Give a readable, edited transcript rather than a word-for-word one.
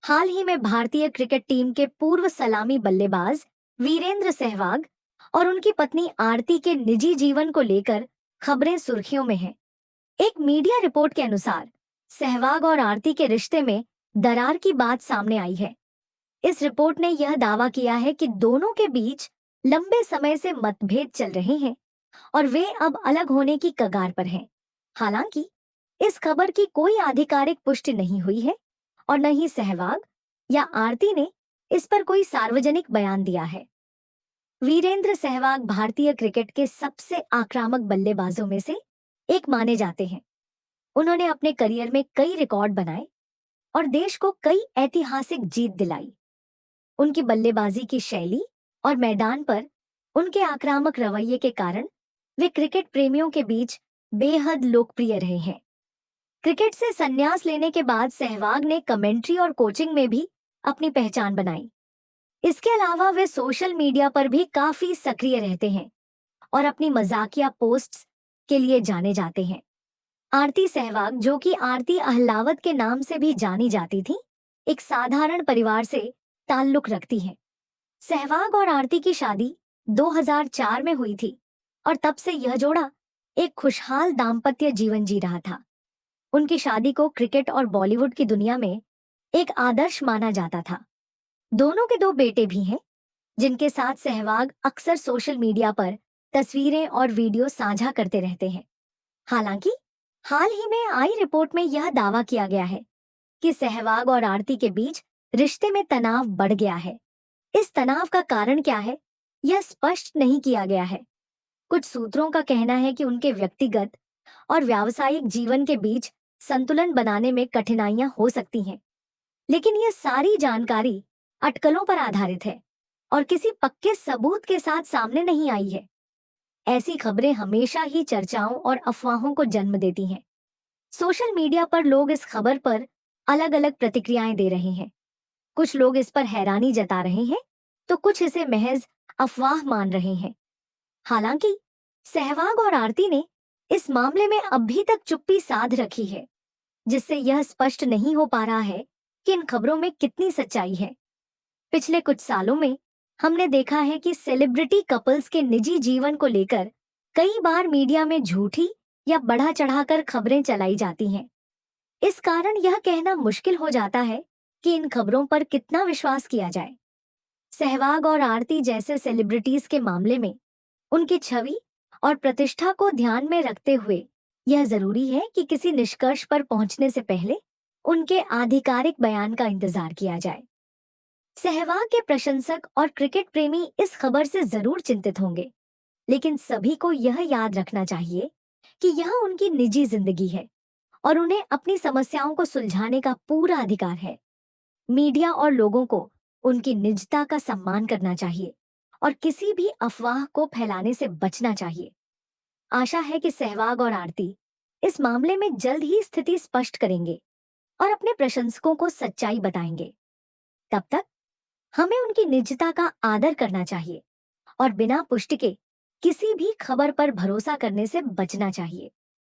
हाल ही में भारतीय cricket team के पूर्व सलामी बल्लेबाज वीरेंद्र सहवाग और उनकी पत्नी आरती के निजी जीवन को लेकर खबरें सुर्खियों में हैं। एक मीडिया रिपोर्ट के अनुसार सहवाग और आरती के रिश्ते में दरार की बात सामने आई है। इस रिपोर्ट ने यह दावा किया है कि दोनों के बीच लंबे समय से मतभेद चल रहे हैं और वे अब अलग होने की कगार पर हैं। हालांकि इस खबर की कोई आधिकारिक पुष्टि नहीं हुई है और न ही सहवाग या आरती ने इस पर कोई सार्वजनिक बयान दिया है। वीरेंद्र सहवाग भारतीय क्रिकेट के सबसे आक्रामक बल्लेबाजों में से एक माने जाते हैं। उन्होंने अपने करियर में कई रिकॉर्ड बनाए और देश को कई ऐतिहासिक जीत दिलाई। उनकी बल्लेबाजी की शैली और मैदान पर उनके आक्रामक रवैये के कारण वे क्रिकेट प्रेमियों के बीच बेहद लोकप्रिय रहे हैं। क्रिकेट से संन्यास लेने के बाद सहवाग ने कमेंट्री और कोचिंग में भी अपनी पहचान बनाई। इसके अलावा वे सोशल मीडिया पर भी काफी सक्रिय रहते हैं और अपनी मजाकिया पोस्ट्स के लिए जाने जाते हैं। आरती सहवाग, जो कि आरती अहलावत के नाम से भी जानी जाती थी, एक साधारण परिवार से ताल्लुक रखती है। सहवाग और आरती की शादी 2004 में हुई थी और तब से यह जोड़ा एक खुशहाल दाम्पत्य जीवन जी रहा था। उनकी शादी को क्रिकेट और बॉलीवुड की दुनिया में एक आदर्श माना जाता था। दोनों के दो बेटे भी हैं, जिनके साथ सहवाग अक्सर सोशल मीडिया पर तस्वीरें और वीडियो साझा करते रहते हैं। हालांकि हाल ही में आई रिपोर्ट में यह दावा किया गया है कि सहवाग और आरती के बीच रिश्ते में तनाव बढ़ गया है। इस तनाव का कारण क्या है, यह स्पष्ट नहीं किया गया है। कुछ सूत्रों का कहना है कि उनके व्यक्तिगत और व्यावसायिक जीवन के बीच संतुलन बनाने में कठिनाइयां हो सकती हैं, लेकिन यह सारी जानकारी अटकलों पर आधारित है और किसी पक्के सबूत के साथ सामने नहीं आई है। ऐसी खबरें हमेशा ही चर्चाओं और अफवाहों को जन्म देती हैं। सोशल मीडिया पर लोग इस खबर पर अलग अलग प्रतिक्रियाएं दे रहे हैं। कुछ लोग इस पर हैरानी जता रहे हैं, तो कुछ इसे महज अफवाह मान रहे हैं। हालांकि सहवाग और आरती ने इस मामले में अभी तक चुप्पी साध रखी है, जिससे यह स्पष्ट नहीं हो पा रहा है कि इन खबरों में कितनी सच्चाई है। पिछले कुछ सालों में हमने देखा है कि सेलिब्रिटी कपल्स के निजी जीवन को लेकर कई बार मीडिया में झूठी या बढ़ा चढ़ाकर खबरें चलाई जाती हैं। इस कारण यह कहना मुश्किल हो जाता है कि इन खबरों पर कितना विश्वास किया जाए। सहवाग और आरती जैसे सेलिब्रिटीज के मामले में उनकी छवि और प्रतिष्ठा को ध्यान में रखते हुए यह जरूरी है कि किसी निष्कर्ष पर पहुंचने से पहले उनके आधिकारिक बयान का इंतजार किया जाए। सहवाग के प्रशंसक और क्रिकेट प्रेमी इस खबर से जरूर चिंतित होंगे, लेकिन सभी को यह याद रखना चाहिए कि यह उनकी निजी जिंदगी है और उन्हें अपनी समस्याओं को सुलझाने का पूरा अधिकार है। मीडिया और लोगों को उनकी निजता का सम्मान करना चाहिए और किसी भी अफवाह को फैलाने से बचना चाहिए। आशा है कि सहवाग और आरती इस मामले में जल्द ही स्थिति स्पष्ट करेंगे और अपने प्रशंसकों को सच्चाई बताएंगे। तब तक हमें उनकी निजता का आदर करना चाहिए और बिना पुष्टि के किसी भी खबर पर भरोसा करने से बचना चाहिए।